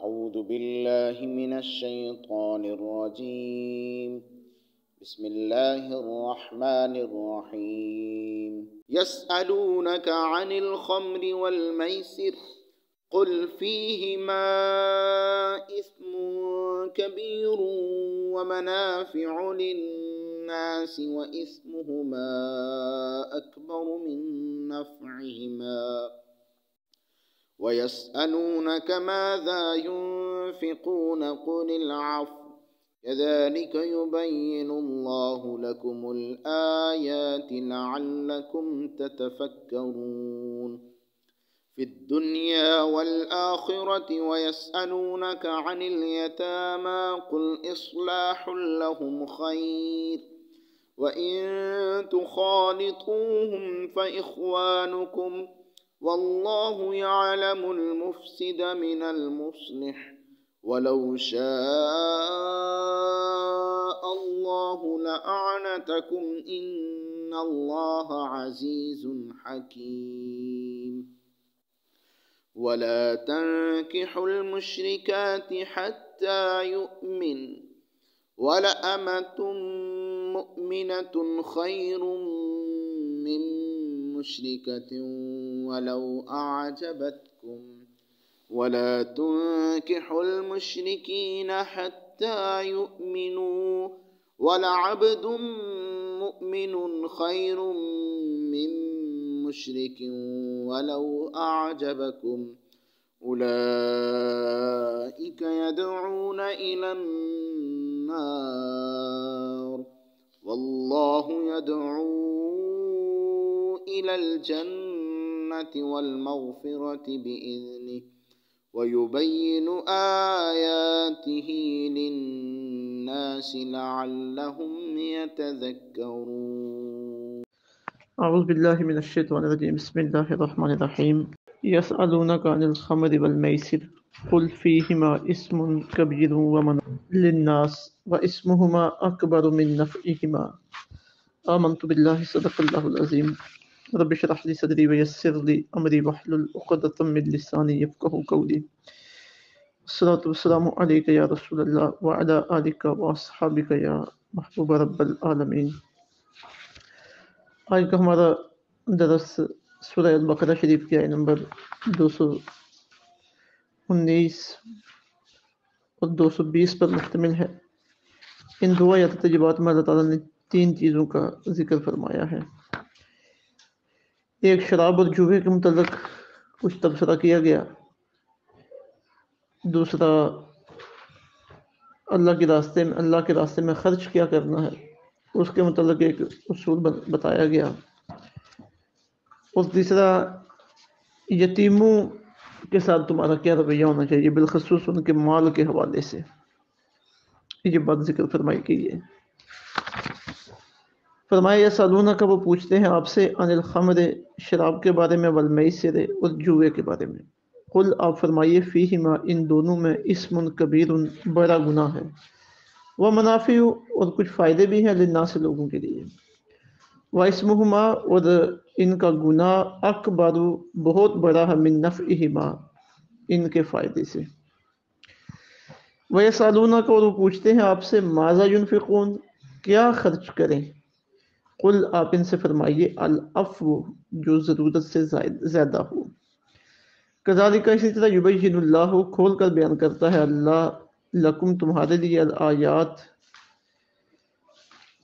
أعوذ بالله من الشيطان الرجيم. بسم الله الرحمن الرحيم. يسألونك عن الخمر والميسر قل فيهما إثم كبير ومنافع للناس وإثمهما أكبر من نفعهما ويسألونك ماذا ينفقون قل العفو كذلك يبين الله لكم الآيات لعلكم تتفكرون في الدنيا والآخرة. ويسألونك عن اليتامى قل إصلاح لهم خير وإن تخالطوهم فإخوانكم والله يعلم المفسد من المصلح ولو شاء الله لأعنتكم إن الله عزيز حكيم. ولا تنكحوا المشركات حتى يؤمن ولأمة مؤمنة خير من مشركة ولو أعجبتكم ولا تنكحوا المشركين حتى يؤمنوا ولعبد مؤمن خير من مشرك ولو أعجبكم أولئك يدعون إلى النار والله يدعو إلى الجنة والمغفرة بإذنه ويبين آياته للناس لعلهم يتذكرون. أعوذ بالله من الشيطان الرجيم. بسم الله الرحمن الرحيم. يسألونك عن الخمر والميسر قل فيهما اسم كبير ومنافع للناس واسمهما أكبر من نفعهما. آمنت بالله صدق الله العظيم. رب اشرح لي صدري ويسر لي أمري واحلل عقدة من لساني يفقهوا قولي. الصلاة والسلام عليك يا رسول الله وعلى آلك وأصحابك يا محبوب رب العالمین. آج کا ہمارا درس سورہ البقرہ شریف کی آیت نمبر 219 اور 220 پر مشتمل ہے. ان دو آیات تجربات میں اللہ تعالیٰ نے 3 چیزوں کا ذکر فرمایا ہے. ایک شراب اور جوے کے متعلق کچھ تبصرہ کیا گیا. دوسرا اللہ کے راستے میں خرچ کیا کرنا ہے، اس کے متعلق ایک اصول بتایا گیا. اور تیسرا یتیموں کے ساتھ تمہارا کیا رویہ ہونا چاہیے، بالخصوص ان کے مال کے حوالے سے. یہ بات ذکر فرمائی گئی ہے. فرمایا یسألونہ کا، وہ پوچھتے ہیں آپ سے، عن الخمر شراب کے بارے میں، والمیسر اور جوے کے بارے میں. قل آپ فرمائیے، فیہما ان دونوں میں، اسم کبیر بڑا گناہ ہے، ومنافع اور کچھ فائدے بھی ہیں، للناس لوگوں کے لیے، واسمہما اور ان کا گناہ، اکبر بہت بڑا ہے، من نفعہما ان کے فائدے سے. ویسألونک اور وہ پوچھتے ہیں آپ سے، ماذا ينفقون کیا خرچ کریں. قل آپ ان سے فرمائیے، العفو جو ضرورت سے زیادہ ہو. کذالک اسی طرح، یبین اللہ کھول کر بیان کرتا ہے اللہ، لکم تمہارے لیے، الآیات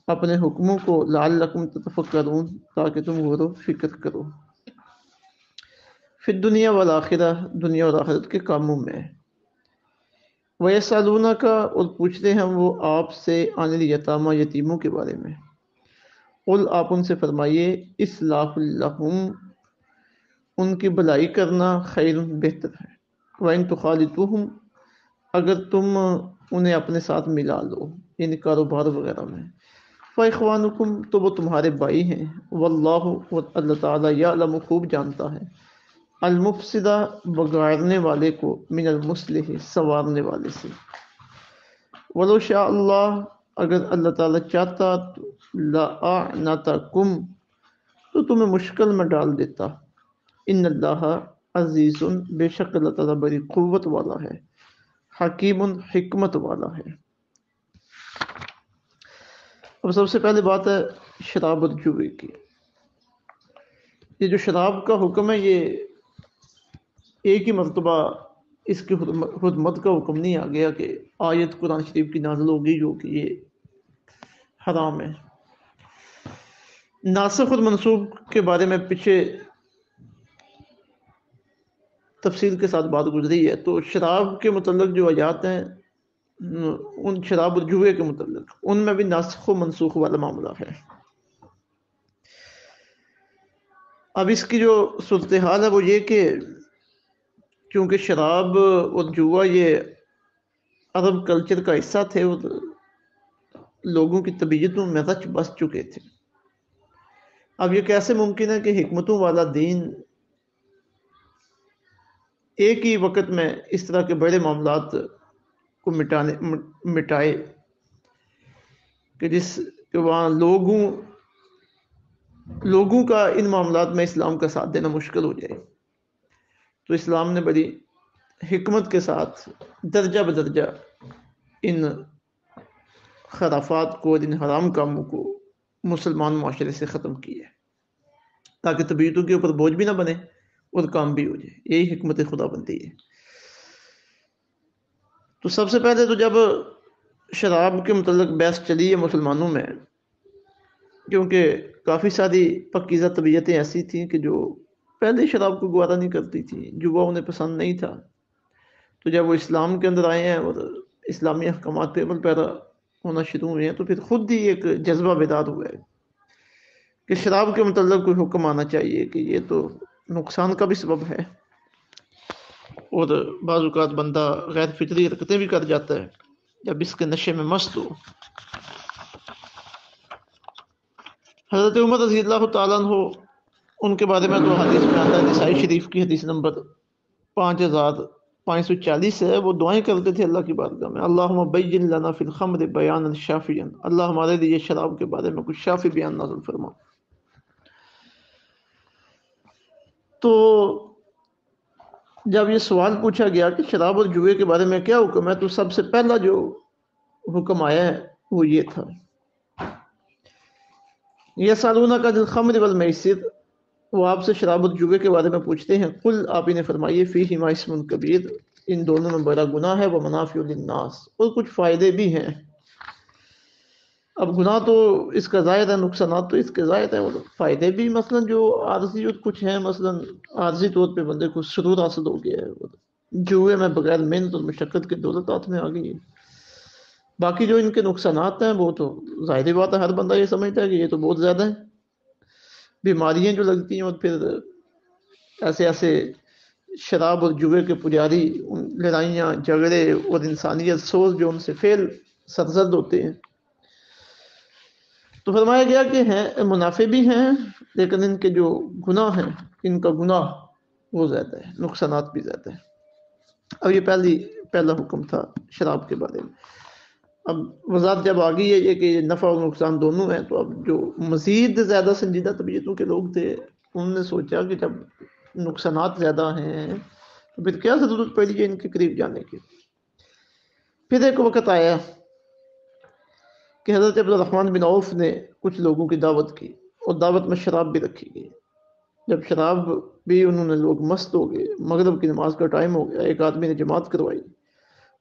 اپنے حکموں کو، لعلکم تتفکرون تاکہ تم غور و فکر کرو، فی الدنیا والآخرہ دنیا اور آخرت کے کاموں میں. ویسألونک اور پوچھتے ہیں وہ آپ سے، عن الیتامی یتیموں کے بارے میں. قل آپ ان سے فرمائیے، اصلاح لہم ان کی بھلائی کرنا، خیر بہتر ہے، وَإِن تُخَالِطُوهُمْ اگر تم انہیں اپنے ساتھ ملا لو، یعنی کاروبار وغیرہ میں، فَإِخْوَانُكُمْ تو وہ تمہارے بھائی ہیں، وَاللَّهُ اللہ تعالیٰ یعلم خوب جانتا ہے، المفسد بگاڑنے والے کو، من المصلح سنوارنے والے سے. وَلَوْ شَاءَ اللہ اگر اللہ تعالیٰ چاہتا، لَأَعْنَتَكُمْ تو تمہیں مشکل میں ڈال دیتا. ان اللہ عزیز بے شک اللہ تعالیٰ بڑی قوت والا ہے، حکیم حکمت والا ہے۔ اب سب سے پہلے بات ہے شراب اور جوے کی۔ یہ جو شراب کا حکم ہے یہ ایک ہی مرتبہ اس کی حرمت کا حکم نہیں آ گیا کہ آیت قرآن شریف کی نازل ہوگی جو کہ یہ حرام ہے۔ ناسخ اور منسوخ کے بارے میں پیچھے تفصیل کے ساتھ بات گزری ہے، تو شراب کے متعلق جو آیات ہیں ان شراب اور جوئے کے متعلق ان میں بھی ناسخ و منسوخ والا معاملہ ہے۔ اب اس کی جو صورتحال ہے وہ یہ کہ چونکہ شراب اور جوا یہ عرب کلچر کا حصہ تھے اور لوگوں کی طبیعتوں میں رچ بس چکے تھے، اب یہ کیسے ممکن ہے کہ حکمتوں والا دین ایک ہی وقت میں اس طرح کے بڑے معاملات کو مٹائے کہ جس کہ وہاں لوگوں کا ان معاملات میں اسلام کا ساتھ دینا مشکل ہو جائے۔ تو اسلام نے بڑی حکمت کے ساتھ درجہ بدرجہ ان خرافات کو اور ان حرام کاموں کو مسلمان معاشرے سے ختم کیا ہے تاکہ طبیعتوں کے اوپر بوجھ بھی نہ بنے اور کام بھی ہو جائے۔ یہی حکمت خدا بندی ہے۔ تو سب سے پہلے تو جب شراب کے متعلق بحث چلی ہے مسلمانوں میں، کیونکہ کافی ساری پاکیزہ طبیعتیں ایسی تھیں کہ جو پہلے شراب کو گوارا نہیں کرتی تھیں، جوا انہیں پسند نہیں تھا، تو جب وہ اسلام کے اندر آئے ہیں اور اسلامی احکامات پہ عمل پیرا ہونا شروع ہوئے ہیں تو پھر خود ہی ایک جذبہ بیدار ہوا ہے کہ شراب کے متعلق کوئی حکم آنا چاہیے کہ یہ تو نقصان کا بھی سبب ہے اور بعض اوقات بندہ غیر فطری حرکتیں بھی کر جاتا ہے جب اس کے نشے میں مست ہو۔ حضرت عمر رضی اللہ تعالیٰ عنہ ان کے بارے میں تو حدیث میں آتا ہے، نسائی شریف کی حدیث نمبر 5540 ہے، وہ دعائیں کرتے تھے اللہ کی بارگاہ میں، اللہم بین لنا فی الخمر بیانا شافیا، اللہ ہمارے لیے شراب کے بارے میں کچھ شافی بیان نازل فرما۔ تو جب یہ سوال پوچھا گیا کہ شراب اور جوئے کے بارے میں کیا حکم ہے، تو سب سے پہلا جو حکم آیا ہے وہ یہ تھا، یسألونک عن الخمر والمیسر، وہ آپ سے شراب اور جوئے کے بارے میں پوچھتے ہیں، قل آپ انہیں فرمائیے فیہما اسم کبیر، ان دونوں میں بڑا گناہ ہے، ومنافع للناس، اور کچھ فائدے بھی ہیں۔ اب گناہ تو اس کا زائد ہے، نقصانات تو اس کے زائد ہیں، اور فائدے بھی مثلا جو عارضی اور کچھ ہیں، مثلا عارضی طور پہ بندے کو سرور حاصل ہو گیا ہے، جوئے میں بغیر محنت اور مشقت کے دولت ہاتھ میں آ گئی ہے۔ باقی جو ان کے نقصانات ہیں وہ تو ظاہری بات ہے، ہر بندہ یہ سمجھتا ہے کہ یہ تو بہت زیادہ ہے، بیماریاں جو لگتی ہیں، اور پھر ایسے شراب اور جوئے کے پجاری لڑائیاں جھگڑے اور انسانیت سوز جو ان سے فعل سرزد ہوتے ہیں۔ تو فرمایا گیا کہ ہیں منافع بھی ہیں لیکن ان کے جو گناہ ہیں، ان کا گناہ وہ زیادہ ہے، نقصانات بھی زیادہ ہیں۔ اب یہ پہلا حکم تھا شراب کے بارے میں۔ اب وضاحت جب آ گئی ہے یہ کہ نفع اور نقصان دونوں ہیں، تو اب جو مزید زیادہ سنجیدہ طبیعتوں کے لوگ تھے انہوں نے سوچا کہ جب نقصانات زیادہ ہیں تو پھر کیا ضرورت پڑی ہے ان کے قریب جانے کی۔ پھر ایک وقت آیا کہ حضرت عبد الرحمن بن عوف نے کچھ لوگوں کی دعوت کی اور دعوت میں شراب بھی رکھی گئی۔ جب شراب بھی انہوں نے لوگ مست ہو گئے، مغرب کی نماز کا ٹائم ہو گیا، ایک آدمی نے جماعت کروائی،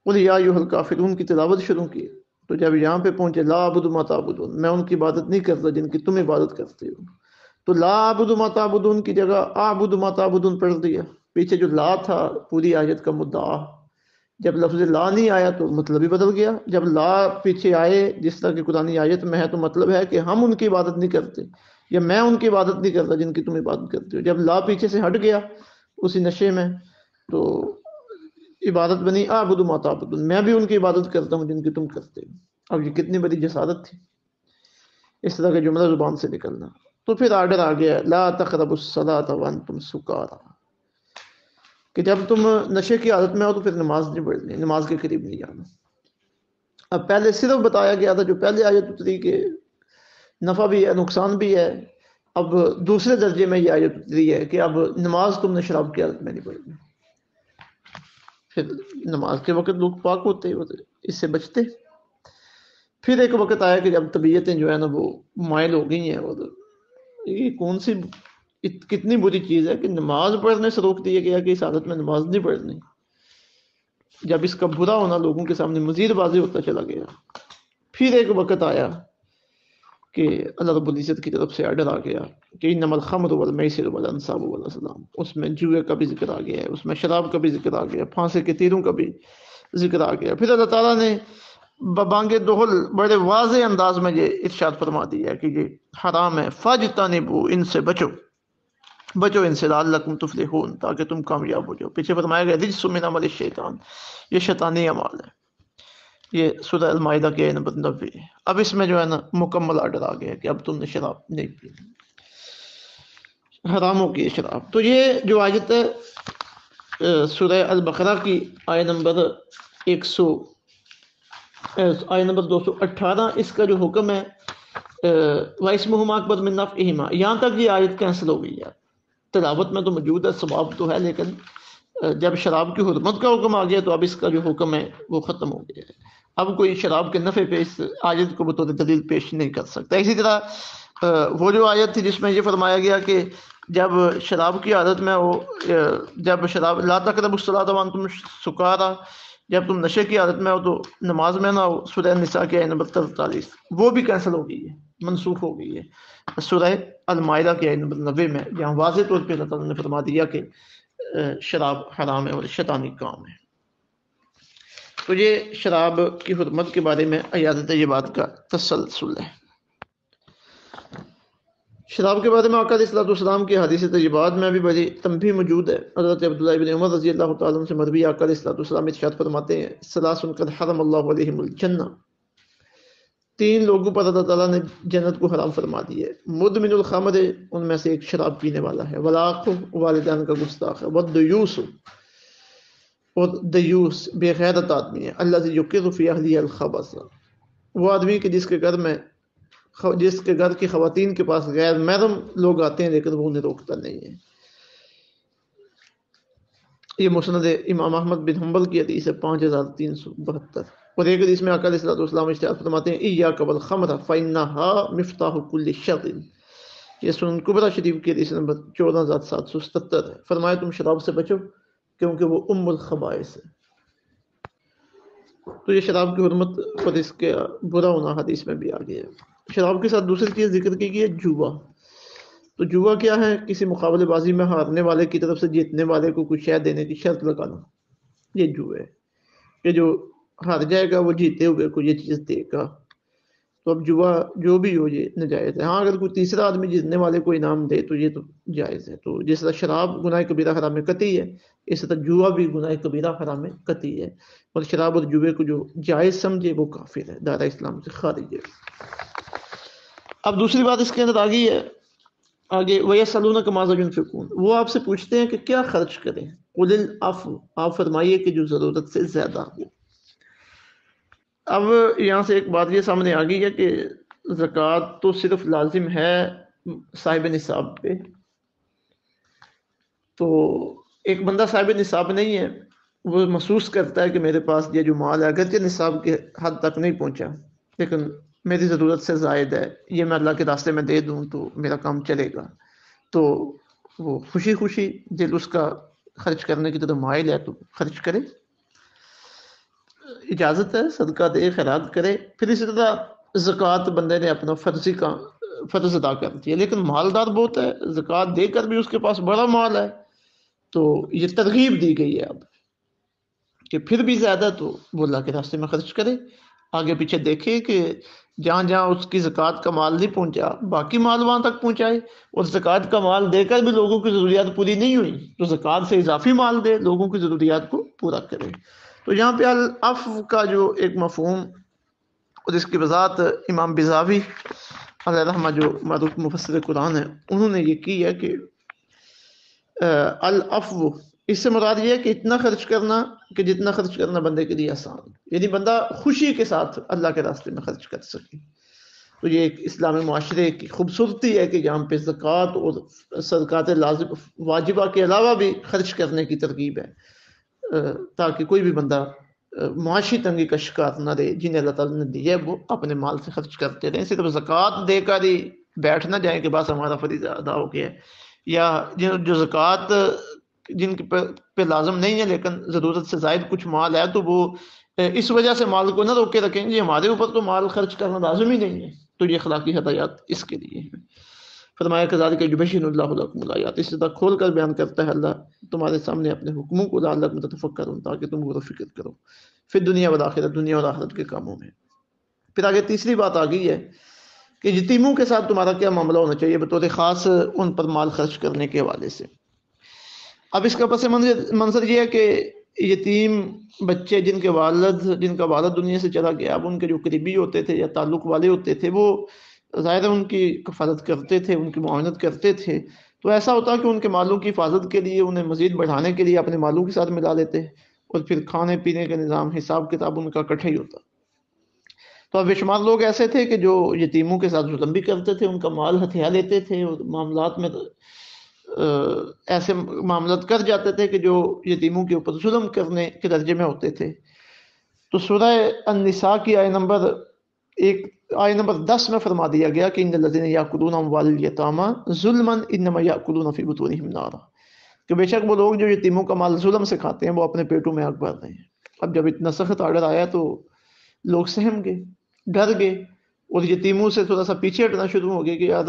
قل یا ایھا الکافرون کی تلاوت شروع کی، تو جب یہاں پہ پہنچے لا اعبد ما تعبدون، میں ان کی عبادت نہیں کرتا جن کی تم عبادت کرتے ہو، تو لا اعبد ما تعبدون کی جگہ اعبد ما تعبدون پڑھ دیا۔ پیچھے جو لا تھا پوری آیت کا مدعا، جب لفظ لا نہیں آیا تو مطلب ہی بدل گیا۔ جب لا پیچھے آئے جس طرح کی قرآنی آیت میں ہے تو مطلب ہے کہ ہم ان کی عبادت نہیں کرتے، یا میں ان کی عبادت نہیں کرتا جن کی تم عبادت کرتے ہو۔ جب لا پیچھے سے ہٹ گیا اسی نشے میں تو عبادت بنی اعبد ما تعبدون، میں بھی ان کی عبادت کرتا ہوں جن کی تم کرتے ہو۔ اب یہ کتنی بڑی جسارت تھی اس طرح کا جملہ زبان سے نکلنا۔ تو پھر آرڈر آ گیا لا تقربوا الصلاۃ وانتم سکارى، کہ جب تم نشے کی حالت میں ہو تو پھر نماز نہیں پڑھنی، نماز کے قریب نہیں جانا۔ اب پہلے صرف بتایا گیا تھا جو پہلے آیت اتری کہ نفع بھی ہے نقصان بھی ہے، اب دوسرے درجے میں یہ آیت اتری ہے کہ اب نماز تم نے شراب کی حالت میں نہیں پڑھنی۔ پھر نماز کے وقت لوگ پاک ہوتے اس سے بچتے. پھر ایک وقت آیا کہ جب طبیعتیں جو ہے نا وہ مائل ہو گئی ہیں، اور یہ کون سی کتنی بری چیز ہے کہ نماز پڑھنے سے روک دیا گیا کہ اس حالت میں نماز نہیں پڑھنی. جب اس کا برا ہونا لوگوں کے سامنے مزید واضح ہوتا چلا گیا، پھر ایک وقت آیا کہ اللہ رب العزت کی طرف سے آرڈر آ گیا کہ انما الخمر والمیسر والانصاب والازلام، اس میں جوئے کا بھی ذکر آ گیا ہے، اس میں شراب کا بھی ذکر آ گیا، پھانسے کے تیروں کا بھی ذکر آ گیا. پھر اللہ تعالیٰ نے ببانگ دہل بڑے واضح انداز میں یہ ارشاد فرما دیا کہ یہ حرام ہے، فاجتنبوا، ان سے بچو ان سے، لعلکم تفلحون، تاکہ تم کامیاب ہو جاؤ. پیچھے فرمایا گیا رجس من عمل الشیطان، یہ شیطانی اعمال ہے. یہ سورہ المائدہ کے نمبر 90. اب اس میں جو ہے نا مکمل آرڈر آ گیا کہ اب تم نے شراب نہیں پینی، حرام ہو گئی شراب. تو یہ جو آیت ہے سورہ البقرہ کی آیت نمبر 218، اس کا جو حکم ہے وَإِسْمُهُمَا أَكْبَرُ مِن نَفْعِهِمَا، یہاں تک یہ آیت کینسل ہو گئی ہے. تلاوت میں تو موجود ہے، ثواب تو ہے، لیکن جب شراب کی حرمت کا حکم آ گیا تو اب اس کا جو حکم ہے وہ ختم ہو گیا ہے. اب کوئی شراب کے نفع پہ اس آیت کو بطور دلیل پیش نہیں کر سکتا. اسی طرح وہ جو آیت تھی جس میں یہ فرمایا گیا کہ جب شراب کی عادت میں ہو، جب شراب لا تقربوا الصلاۃ وانتم سکارى، جب تم نشے کی عادت میں ہو تو نماز میں نہ ہو، سورہ النساء کی آیت نمبر 43، وہ بھی کینسل ہو گئی ہے، منسوخ ہو گئی ہے. سورہ المائدہ کی آیت نمبر 90 میں جہاں واضح طور پہ اللہ تعالیٰ نے فرما دیا کہ شراب حرام ہے اور شیطانی کام ہے. تو یہ شراب کی حرمت کے بارے میں آیات طیبات کا تسلسل ہے. شراب کے بارے میں آقا علیہ الصلوۃ والسلام کی حدیث طیبات میں بھی بڑی تنبیہ موجود ہے. حضرت عبداللہ ابن عمر رضی اللہ تعالیٰ عنہ سے مروی آقا علیہ الصلوۃ والسلام ارشاد فرماتے ہیں ثلاث قد حرم اللہ علیہم الجنہ، 3 لوگوں پر اللہ تعالیٰ نے جنت کو حرام فرما دی ہے. مدمن الخمر، ان میں سے ایک شراب پینے والا ہے، والعاق، والدین کا گستاخ ہے، والدیوس، اور دیوس بے غیرت آدمی ہے، الذی یقر فی اہلہ الخبث، وہ آدمی کہ جس کے گھر کی خواتین کے پاس غیر محرم لوگ آتے ہیں لیکن وہ انہیں روکتا نہیں ہے. یہ مسند امام احمد بن حنبل کی حدیث ہے 5372. اور ایک حدیث میں آقا علیہ الصلوۃ والسلام ارشاد فرماتے ہیں ایاک والخمر فانھا مفتاح کل شر، یہ سنن کبریٰ شریف کی حدیث نمبر 14777 ہے. فرمایا تم شراب سے بچو کیونکہ وہ ام الخبائث ہے. تو یہ شراب کی حرمت اور اس کے برا ہونا حدیث میں بھی آ گیا ہے. شراب کے ساتھ دوسری چیز ذکر کی گئی ہے جوا. تو جوا کیا ہے؟ کسی مقابلے بازی میں ہارنے والے کی طرف سے جیتنے والے کو کوئی شے دینے کی شرط لگانا، یہ جوا ہے کہ جو ہار جائے گا وہ جیتے ہوئے کو یہ چیز دے گا. تو اب جوا جو بھی ہو یہ ناجائز ہے. ہاں اگر کوئی تیسرا آدمی جیتنے والے کو انعام دے تو یہ تو جائز ہے. تو جس طرح شراب گناہ کبیرہ حرام میں قطعی ہے، اس طرح جوا بھی گناہ کبیرہ حرام میں قطعی ہے. اور شراب اور جوے کو جو جائز سمجھے وہ کافر ہے، دائرہ اسلام سے خارج ہے. اب دوسری بات اس کے اندر آ گئی ہے آگے، وَيَسْأَلُونَكَ مَاذَا يُنْفِقُونَ، وہ آپ سے پوچھتے ہیں کہ کیا خرچ کریں. قُلِ الْعَفْوَ، آپ فرمائیے کہ جو ضرورت سے زیادہ ہو. اب یہاں سے ایک بات یہ سامنے آ گئی ہے کہ زکوٰۃ تو صرف لازم ہے صاحب نصاب پہ. تو ایک بندہ صاحب نصاب نہیں ہے، وہ محسوس کرتا ہے کہ میرے پاس یہ جو مال ہے اگرچہ نصاب کے حد تک نہیں پہنچا لیکن میری ضرورت سے زائد ہے، یہ میں اللہ کے راستے میں دے دوں تو میرا کام چلے گا. تو وہ خوشی خوشی دل اس کا خرچ کرنے کی طرف مائل ہے تو خرچ کرے، اجازت ہے، صدقہ دے، خیرات کرے. پھر اسی طرح زکوٰۃ بندے نے اپنا فرض ادا کر دیا، لیکن مالدار بہت ہے، زکوٰۃ دے کر بھی اس کے پاس بڑا مال ہے، تو یہ ترغیب دی گئی ہے اب کہ پھر بھی زیادہ تو وہ اللہ کے راستے میں خرچ کرے. آگے پیچھے دیکھے کہ جہاں جہاں اس کی زکوٰۃ کا مال نہیں پہنچا باقی مال وہاں تک پہنچائے، اور زکوٰۃ کا مال دے کر بھی لوگوں کی ضروریات پوری نہیں ہوئی تو زکوٰۃ سے اضافی مال دے، لوگوں کی ضروریات کو پورا کرے. تو یہاں پہ العفو کا جو ایک مفہوم اور اس کی وضاحت امام بیضاوی علیہ رحمہ جو معروف مفسر قرآن ہے انہوں نے یہ کی ہے کہ العفو اس سے مراد یہ ہے کہ اتنا خرچ کرنا کہ جتنا خرچ کرنا بندے کے لیے آسان، یعنی بندہ خوشی کے ساتھ اللہ کے راستے میں خرچ کر سکے. تو یہ ایک اسلامی معاشرے کی خوبصورتی ہے کہ جہاں پہ زکوٰۃ اور صدقات لازم واجبہ کے علاوہ بھی خرچ کرنے کی ترغیب ہے. تاکہ کوئی بھی بندہ معاشی تنگی کا شکار نہ رہے، جنہیں اللہ تعالیٰ نے دیا ہے وہ اپنے مال سے خرچ کرتے رہیں، صرف زکوٰۃ دے کر ہی بیٹھ نہ جائیں کہ بس ہمارا فریضہ ادا ہو گیا ہے، یا جو زکوٰۃ جن کے پہ لازم نہیں ہے لیکن ضرورت سے زائد کچھ مال ہے تو وہ اس وجہ سے مال کو نہ روکے رکھیں جی ہمارے اوپر تو مال خرچ کرنا لازم ہی نہیں ہے، تو یہ اخلاقی ہدایات اس کے لیے ہیں۔ فرمایا کذالک یبین اللہ لکم الآیات، اس طرح کھول کر بیان کرتا ہے اللہ تمہارے سامنے اپنے حکموں کو لعلکم تتفکرون، تاکہ تم غور و فکر کرو پھر دنیا والآخرت، دنیا اور آخرت کے کاموں میں۔ پھر آگے تیسری بات آ گئی ہے کہ یتیموں کے ساتھ تمہارا کیا معاملہ ہونا چاہیے بطور خاص ان پر مال خرچ کرنے کے حوالے سے۔ اب اس کا پس منظر یہ ہے کہ یتیم بچے جن کا والد دنیا سے چلا گیا، اب ان کے جو قریبی ہوتے تھے یا تعلق والے ہوتے تھے وہ ظاہر ان کی کفالت کرتے تھے، ان کی معاونت کرتے تھے، تو ایسا ہوتا کہ ان کے مالوں کی حفاظت کے لیے انہیں مزید بڑھانے کے لیے اپنے مالوں کے ساتھ ملا لیتے، اور پھر کھانے پینے کا نظام حساب کتاب ان کا اکٹھا ہی ہوتا۔ تو اب بے شمار لوگ ایسے تھے کہ جو یتیموں کے ساتھ ظلم بھی کرتے تھے، ان کا مال ہتھیا لیتے تھے، اور معاملات میں ایسے معاملات کر جاتے تھے کہ جو یتیموں کے اوپر ظلم کرنے کے درجے میں ہوتے تھے۔ تو سورہ النساء کی آیہ نمبر 10 میں فرما دیا گیا کہ ان الذین یاکلون اموال الیتامی ظلما انما یاکلون فی بطونہم نارا، کہ بے شک وہ لوگ جو یتیموں کا مال ظلم سے کھاتے ہیں وہ اپنے پیٹوں میں آگ بھر رہے ہیں۔ اب جب اتنا سخت آرڈر آیا تو لوگ سہم گئے، ڈر گئے، اور یتیموں سے تھوڑا سا پیچھے ہٹنا شروع ہو گئے کہ یار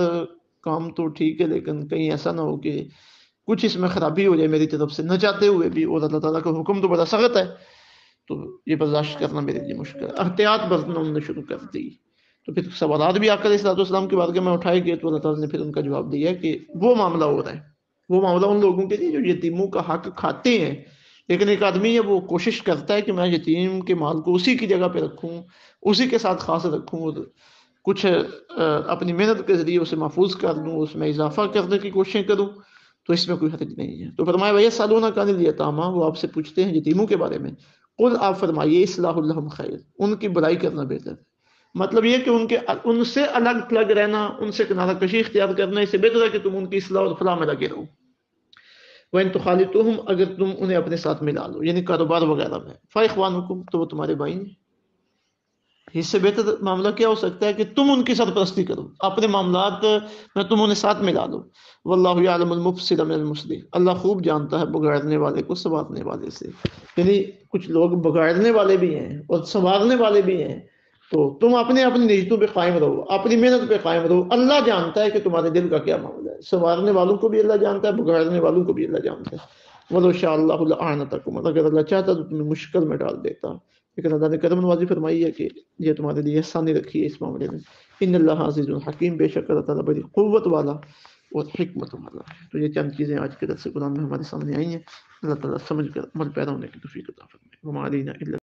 کام تو ٹھیک ہے لیکن کہیں ایسا نہ ہو کہ کچھ اس میں خرابی ہو جائے میری طرف سے، نہ چاہتے ہوئے بھی، اور اللہ تعالیٰ کا حکم تو بڑا سخت ہے تو یہ برداشت کرنا میرے لیے مشکل ہے۔ احتیاط برتنا انہوں نے شروع کر دی، تو پھر سوالات بھی آقا علیہ السلام کے بارگاہ میں اٹھائے گئے، تو اللہ تعالیٰ نے پھر ان کا جواب دیا کہ وہ معاملہ ہو رہا ہے، وہ معاملہ ان لوگوں کے لیے جو یتیموں کا حق کھاتے ہیں، لیکن ایک آدمی ہے وہ کوشش کرتا ہے کہ میں یتیم کے مال کو اسی کی جگہ پہ رکھوں، اسی کے ساتھ خاص رکھوں، اور کچھ اپنی محنت کے ذریعے اسے محفوظ کر لوں، اس میں اضافہ کرنے کی کوششیں کروں، تو اس میں کوئی حرج نہیں ہے۔ تو فرمایا وَيَسْأَلُونَكَ عَنِ الْيَتَامَى، وہ آپ سے پوچھتے ہیں یتیموں کے بارے میں، قل آپ فرمائیے اصلاح لہم خیر، ان کی بڑائی کرنا بہتر ہے۔ مطلب یہ کہ ان سے الگ تھلگ رہنا، ان سے کنارہ کشی اختیار کرنا، اس سے بہتر ہے کہ تم ان کی اصلاح اور فلاح میں لگے رہو۔ وَإِن تُخَالِطُوهُمْ، اگر تم انہیں اپنے ساتھ ملا لو، یعنی کاروبار وغیرہ میں، فَإِخْوَانُكُمْ، تو وہ تمہارے بھائی ہیں۔ اس سے بہتر معاملہ کیا ہو سکتا ہے کہ تم ان کی سرپرستی کرو، اپنے معاملات میں تم انہیں ساتھ ملا لو۔ واللہ یعلم المفسد من المصلح، اللہ خوب جانتا ہے بگاڑنے والے کو سنوارنے والے سے۔ یعنی کچھ لوگ بگاڑنے والے بھی ہیں اور سنوارنے والے بھی ہیں، تو تم اپنی نیتوں پہ قائم رہو، اپنی محنت پہ قائم رہو۔ اللہ جانتا ہے کہ تمہارے دل کا کیا معاملہ ہے، سنوارنے والوں کو بھی اللہ جانتا ہے، بگاڑنے والوں کو بھی اللہ جانتا ہے۔ وَلَوْ شَاءَ اللَّهُ لَأَعْنَتَكُمْ، اگر اللہ چاہتا تو تمہیں مشکل میں ڈال دیتا، لیکن اللہ نے کرم نوازی فرمائی ہے کہ یہ تمہارے لیے آسانی رکھی ہے اس معاملے میں۔ ان اللہ عزیز الحکیم، بے شک اللہ تعالیٰ بڑی قوت والا اور حکمت والا ہے۔ تو یہ چند چیزیں آج کے درس قرآن میں ہمارے سامنے آئی ہیں، اللہ تعالیٰ سمجھ کر عمل پیرا ہونے کی توفیق عطا فرمائے۔ وما علینا الا